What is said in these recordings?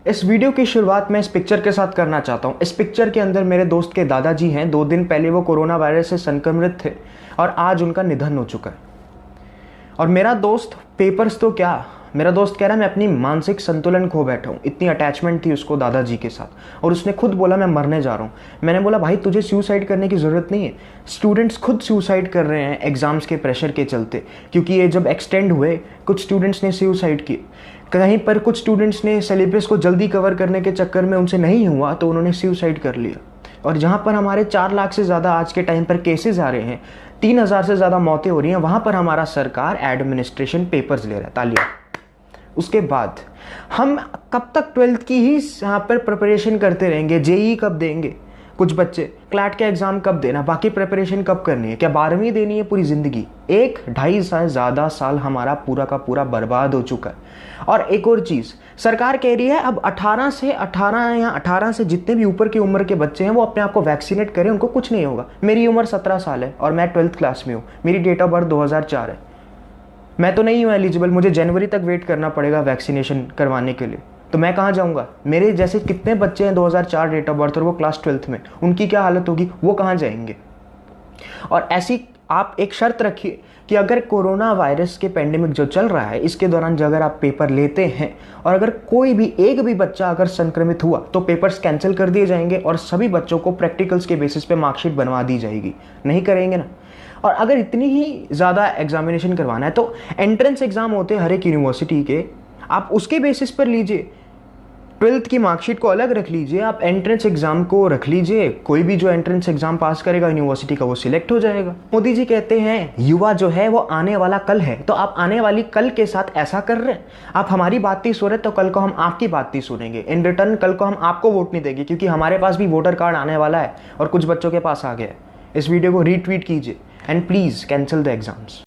इस वीडियो की शुरुआत मैं इस पिक्चर के साथ करना चाहता हूँ। इस पिक्चर के अंदर मेरे दोस्त के दादाजी हैं। 2 दिन पहले वो कोरोना वायरस से संक्रमित थे और आज उनका निधन हो चुका है। और मेरा दोस्त पेपर्स तो क्या, मेरा दोस्त कह रहा है मैं अपनी मानसिक संतुलन खो बैठा हूँ। इतनी अटैचमेंट थी उसको दादाजी के साथ और उसने खुद बोला मैं मरने जा रहा हूँ। मैंने बोला भाई तुझे सुसाइड करने की ज़रूरत नहीं है। स्टूडेंट्स खुद सुसाइड कर रहे हैं एग्ज़ाम्स के प्रेशर के चलते, क्योंकि ये जब एक्सटेंड हुए कुछ स्टूडेंट्स ने सुसाइड किए। कहीं पर कुछ स्टूडेंट्स ने सिलेबस को जल्दी कवर करने के चक्कर में उनसे नहीं हुआ तो उन्होंने सुसाइड कर लिया। और जहाँ पर हमारे 4 लाख से ज़्यादा आज के टाइम पर केसेस आ रहे हैं, 3,000 से ज़्यादा मौतें हो रही हैं, वहाँ पर हमारा सरकार एडमिनिस्ट्रेशन पेपर्स ले रहा है। तालियां। उसके बाद हम कब तक 12th की ही यहाँ पर प्रिपरेशन करते रहेंगे? जेई कब देंगे कुछ बच्चे? क्लैट का एग्ज़ाम कब देना? बाकी प्रिपरेशन कब करनी है? क्या 12वीं देनी है पूरी ज़िंदगी? 1-2.5 साल ज़्यादा साल हमारा पूरा का पूरा बर्बाद हो चुका है। और एक और चीज़, सरकार कह रही है अब 18 से जितने भी ऊपर की उम्र के बच्चे हैं वो अपने आप को वैक्सीनेट करें, उनको कुछ नहीं होगा। मेरी उम्र 17 साल है और मैं 12th क्लास में हूँ। मेरी डेट ऑफ बर्थ 2004 है। मैं तो नहीं हूँ एलिजिबल, मुझे जनवरी तक वेट करना पड़ेगा वैक्सीनेशन करवाने के लिए। तो मैं कहाँ जाऊँगा? मेरे जैसे कितने बच्चे हैं 2004 डेट ऑफ बर्थ और वो क्लास 12th में, उनकी क्या हालत होगी? वो कहाँ जाएंगे? और ऐसी आप एक शर्त रखिए कि अगर कोरोना वायरस के पेंडेमिक जो चल रहा है इसके दौरान जो अगर आप पेपर लेते हैं और अगर कोई भी एक भी बच्चा अगर संक्रमित हुआ तो पेपर्स कैंसिल कर दिए जाएंगे और सभी बच्चों को प्रैक्टिकल्स के बेसिस पे मार्कशीट बनवा दी जाएगी। नहीं करेंगे ना? और अगर इतनी ही ज़्यादा एग्जामिनेशन करवाना है तो एंट्रेंस एग्ज़ाम होते हैं हर एक यूनिवर्सिटी के, आप उसके बेसिस पर लीजिए। 12th की मार्कशीट को अलग रख लीजिए, आप एंट्रेंस एग्जाम को रख लीजिए। कोई भी जो एंट्रेंस एग्जाम पास करेगा यूनिवर्सिटी का वो सिलेक्ट हो जाएगा। मोदी जी कहते हैं युवा जो है वो आने वाला कल है, तो आप आने वाली कल के साथ ऐसा कर रहे हैं। आप हमारी बात नहीं सुन रहे तो कल को हम आपकी बात नहीं सुनेंगे। इन रिटर्न कल को हम आपको वोट नहीं देंगे, क्योंकि हमारे पास भी वोटर कार्ड आने वाला है और कुछ बच्चों के पास आ गया है। इस वीडियो को रीट्वीट कीजिए and please cancel the exams.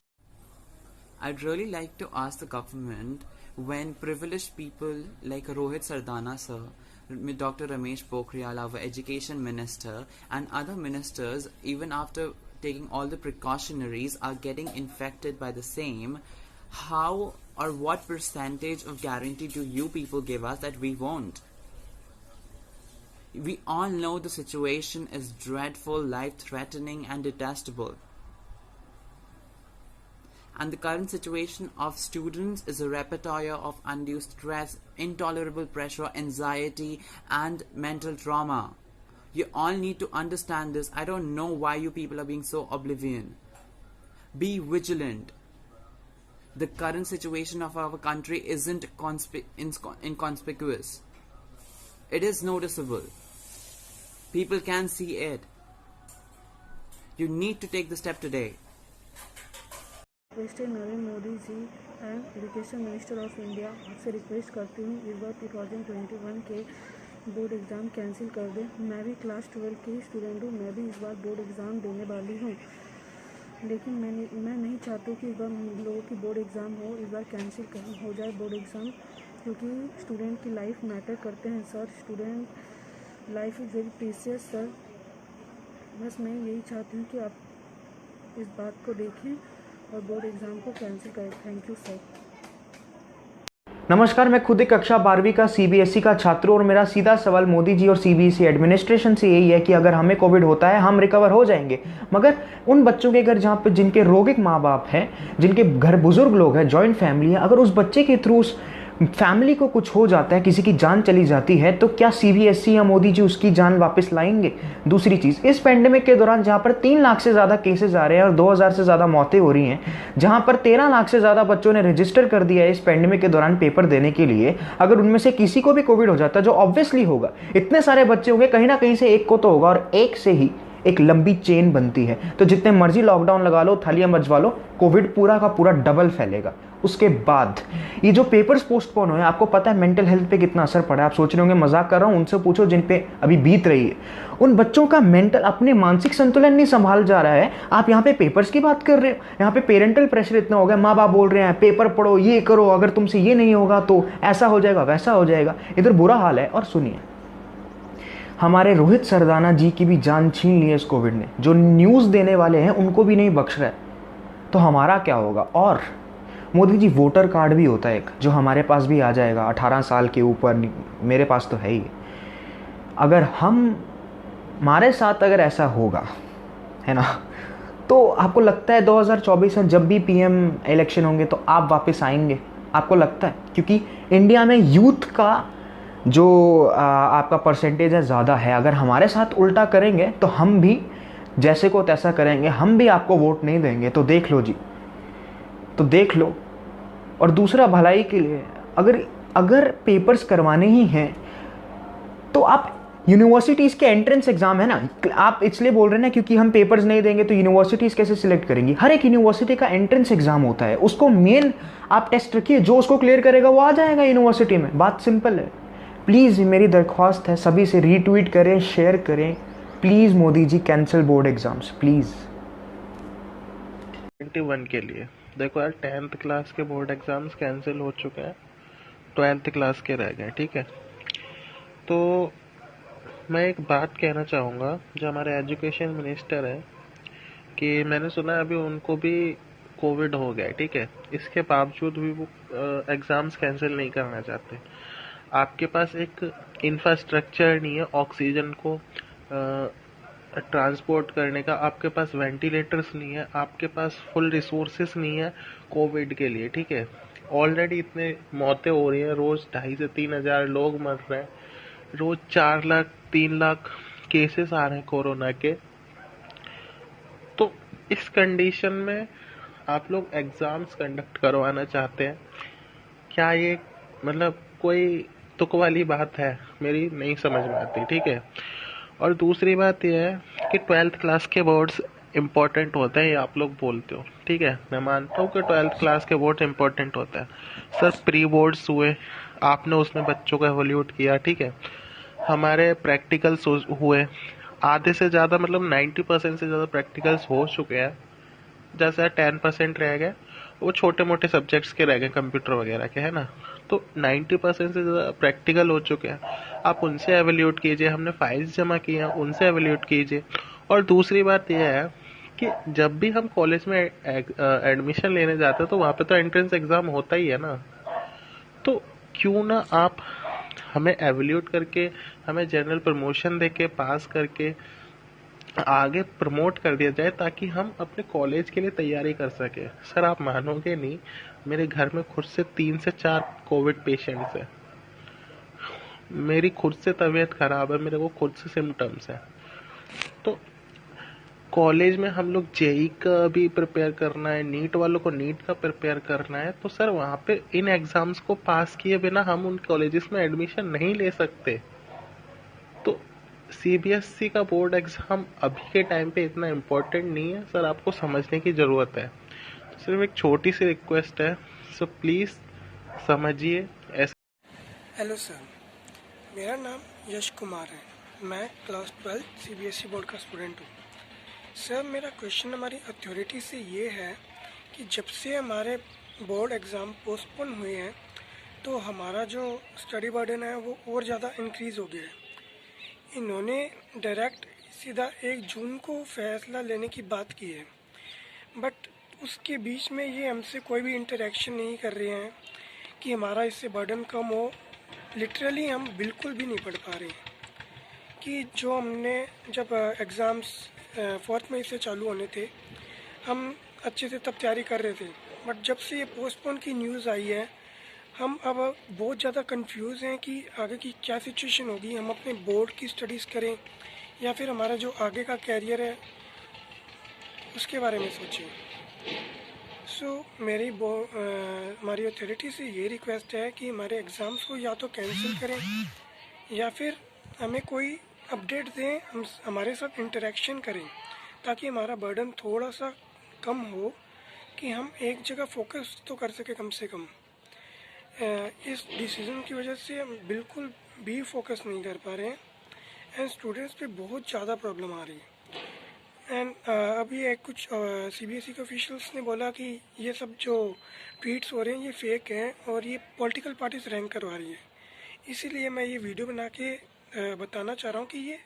I'd really like to ask the government, when privileged people like Rohit Sardana sir, Dr. Ramesh Pokhriyal, our education minister, and other ministers, even after taking all the precautionaries, are getting infected by the same, how or what percentage of guarantee do you people give us that we won't? We all know the situation is dreadful, life-threatening and detestable. And the current situation of students is a repertoire of undue stress, intolerable pressure, anxiety, and mental trauma. You all need to understand this. I don't know why you people are being so oblivion. Be vigilant. The current situation of our country isn't inconspicuous. It is noticeable. People can see it. You need to take the step today. Mister Narendra Modi ji and education minister of India, आपसे request करती हूँ इस बार 2021 के board exam cancel कर दें। मैं भी class 12 की स्टूडेंट हूँ, मैं भी इस बार बोर्ड एग्ज़ाम देने वाली हूँ, लेकिन मैं नहीं चाहती हूँ कि इस बार लोगों की बोर्ड एग्ज़ाम हो। इस बार कैंसिल हो जाए बोर्ड एग्ज़ाम, क्योंकि स्टूडेंट की लाइफ मैटर करते हैं sir. Student life is very precious sir. बस मैं यही चाहती हूँ कि आप इस बात को देखें और बोर्ड एग्ज़ाम को कैंसिल करें। Thank you sir. नमस्कार, मैं खुद एक कक्षा 12वीं का सीबीएसई का छात्र हूं और मेरा सीधा सवाल मोदी जी और सीबीएसई एडमिनिस्ट्रेशन से यही है कि अगर हमें कोविड होता है हम रिकवर हो जाएंगे, मगर उन बच्चों के घर जहां पे जिनके रोगिक माँ बाप हैं, जिनके घर बुजुर्ग लोग हैं, जॉइंट फैमिली है, अगर उस बच्चे के थ्रू उस फैमिली को कुछ हो जाता है, किसी की जान चली जाती है, तो क्या सीबीएसई या मोदी जी उसकी जान वापस लाएंगे? दूसरी चीज़, इस पेंडेमिक के दौरान जहाँ पर 3 लाख से ज़्यादा केसेस आ रहे हैं और 2,000 से ज़्यादा मौतें हो रही हैं, जहाँ पर 13 लाख से ज़्यादा बच्चों ने रजिस्टर कर दिया है इस पेंडेमिक के दौरान पेपर देने के लिए, अगर उनमें से किसी को भी कोविड हो जाता है, जो ऑब्वियसली होगा, इतने सारे बच्चे होंगे, कहीं ना कहीं से एक को तो होगा और एक से ही एक लंबी चेन बनती है। तो जितने मर्जी लॉकडाउन लगा लो, थालियां बजवा लो, कोविड पूरा का पूरा डबल फैलेगा। उसके बाद ये जो पेपर्स पोस्टपोन हुए, आपको पता है मेंटल हेल्थ पे कितना असर पड़ा है? आप सोच रहे होंगे मजाक कर रहा हूँ, उनसे पूछो जिन पे अभी बीत रही है। उन बच्चों का मेंटल, अपने मानसिक संतुलन नहीं संभाल जा रहा है। आप यहाँ पे पेपर्स की बात कर रहे हो, यहाँ पे पेरेंटल प्रेशर इतना हो गया, माँ बाप बोल रहे हैं पेपर पढ़ो, ये करो, अगर तुमसे ये नहीं होगा तो ऐसा हो जाएगा, वैसा हो जाएगा। इधर बुरा हाल है। और सुनिए, हमारे रोहित सरदाना जी की भी जान छीन ली है इस कोविड ने। जो न्यूज़ देने वाले हैं उनको भी नहीं बख्श रहा है, तो हमारा क्या होगा? और मोदी जी वोटर कार्ड भी होता है एक, जो हमारे पास भी आ जाएगा 18 साल के ऊपर, मेरे पास तो है ही। अगर हमारे साथ अगर ऐसा होगा, है ना, तो आपको लगता है 2024 में जब भी पीएम इलेक्शन होंगे तो आप वापस आएंगे? आपको लगता है? क्योंकि इंडिया में यूथ का जो आपका परसेंटेज है ज़्यादा है। अगर हमारे साथ उल्टा करेंगे तो हम भी जैसे को तैसा करेंगे, हम भी आपको वोट नहीं देंगे। तो देख लो जी, तो देख लो। और दूसरा, भलाई के लिए अगर पेपर्स करवाने ही हैं तो आप यूनिवर्सिटीज़ के एंट्रेंस एग्जाम है ना, आप इसलिए बोल रहे हैं ना क्योंकि हम पेपर्स नहीं देंगे तो यूनिवर्सिटीज़ कैसे सिलेक्ट करेंगी? हर एक यूनिवर्सिटी का एंट्रेंस एग्जाम होता है, उसको मेन आप टेस्ट रखिए, जो उसको क्लियर करेगा वो आ जाएगा यूनिवर्सिटी में। बात सिंपल है। प्लीज़ मेरी दरख्वास्त है सभी से, रीट्वीट करें, शेयर करें please. Modi ji cancel board exams please. 21 के लिए देखो यार, 10th क्लास के बोर्ड एग्जाम्स कैंसिल हो चुके हैं, 12th क्लास के रह गए, ठीक है। तो मैं एक बात कहना चाहूँगा, जो हमारे एजुकेशन मिनिस्टर है, कि मैंने सुना है अभी उनको भी कोविड हो गया है, ठीक है। इसके बावजूद भी वो एग्ज़ाम्स कैंसिल नहीं करना चाहते। आपके पास एक इंफ्रास्ट्रक्चर नहीं है ऑक्सीजन को ट्रांसपोर्ट करने का, आपके पास वेंटिलेटर्स नहीं है, आपके पास फुल रिसोर्सेस नहीं है कोविड के लिए, ठीक है। ऑलरेडी इतने मौतें हो रही हैं, रोज़ 2,500 से 3,000 लोग मर रहे हैं, रोज़ 4 लाख 3 लाख केसेस आ रहे हैं कोरोना के। तो इस कंडीशन में आप लोग एग्ज़ाम्स कंडक्ट करवाना चाहते हैं, क्या ये मतलब कोई तुक वाली बात है? मेरी नहीं समझ में आती, ठीक है। और दूसरी बात यह है कि 12th क्लास के बोर्ड्स इम्पोर्टेंट होते हैं, ये आप लोग बोलते हो, ठीक है। मैं मानता हूँ कि 12th क्लास के बोर्ड्स इम्पोर्टेंट होते हैं। सर प्री बोर्ड्स हुए, आपने उसमें बच्चों को एवोल्यूट किया, ठीक है। हमारे प्रैक्टिकल्स हुए, आधे से ज़्यादा मतलब 90% से ज़्यादा प्रैक्टिकल्स हो चुके हैं। जैसे 10% रह गए, वो छोटे मोटे सब्जेक्ट्स के रह गए, कंप्यूटर वगैरह के, है ना। तो 90% से ज़्यादा प्रैक्टिकल हो चुके हैं, आप उनसे एवेल्यूट कीजिए। हमने फाइल्स जमा किए हैं, उनसे एवेल्यूट कीजिए। और दूसरी बात यह है कि जब भी हम कॉलेज में एडमिशन लेने जाते हैं तो वहाँ पे तो एंट्रेंस एग्ज़ाम होता ही है ना। तो क्यों ना आप हमें एवेल्यूट करके, हमें जनरल प्रमोशन दे के, पास करके आगे प्रमोट कर दिया जाए, ताकि हम अपने कॉलेज के लिए तैयारी कर सके। सर आप मानोगे नहीं, मेरे घर में खुद से 3 से 4 कोविड पेशेंट्स हैं। मेरी खुद से तबीयत खराब है, मेरे को खुद से सिम्टम्स है। तो कॉलेज में हम लोग जेई का भी प्रिपेयर करना है, नीट वालों को नीट का प्रिपेयर करना है। तो सर वहाँ पे इन एग्जाम्स को पास किए बिना हम उन कॉलेजेस में एडमिशन नहीं ले सकते। तो सीबीएसई का बोर्ड एग्जाम अभी के टाइम पे इतना इम्पोर्टेंट नहीं है सर, आपको समझने की ज़रूरत है। सिर्फ एक छोटी सी रिक्वेस्ट है, सो प्लीज़ समझिए। हेलो सर, मेरा नाम यश कुमार है। मैं क्लास 12 सीबीएसई बोर्ड का स्टूडेंट हूँ। सर मेरा क्वेश्चन हमारी अथॉरिटी से ये है कि जब से हमारे बोर्ड एग्ज़ाम पोस्टपोन हुए हैं तो हमारा जो स्टडी बर्डन है वो और ज़्यादा इंक्रीज़ हो गया है। इन्होंने डायरेक्ट सीधा 1 जून को फैसला लेने की बात की है, बट उसके बीच में ये हमसे कोई भी इंटरेक्शन नहीं कर रहे हैं कि हमारा इससे बर्डन कम हो। लिटरली हम बिल्कुल भी नहीं पढ़ पा रहे हैं कि जो हमने जब एग्ज़ाम्स 4 मई से चालू होने थे, हम अच्छे से तब तैयारी कर रहे थे, बट जब से ये पोस्टपोन की न्यूज़ आई है हम अब बहुत ज़्यादा कंफ्यूज हैं कि आगे की क्या सिचुएशन होगी। हम अपने बोर्ड की स्टडीज़ करें या फिर हमारा जो आगे का कैरियर है उसके बारे में सोचें। मेरी हमारी अथॉरिटी से ये रिक्वेस्ट है कि हमारे एग्ज़ाम्स को या तो कैंसिल करें या फिर हमें कोई अपडेट दें, हम हमारे साथ इंटरेक्शन करें ताकि हमारा बर्डन थोड़ा सा कम हो, कि हम एक जगह फोकस तो कर सके कम से कम। इस डिसीज़न की वजह से हम बिल्कुल भी फोकस नहीं कर पा रहे हैं एंड स्टूडेंट्स पे बहुत ज़्यादा प्रॉब्लम आ रही है। एंड अभी एक कुछ सीबीएसई के ऑफिशियल्स ने बोला कि ये सब जो ट्वीट्स हो रहे हैं ये फेक हैं और ये पॉलिटिकल पार्टीज रैंक करवा रही है। इसीलिए मैं ये वीडियो बना के बताना चाह रहा हूँ कि ये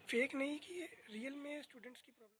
फेक नहीं, कि ये रियल में स्टूडेंट्स की प्रॉब्लम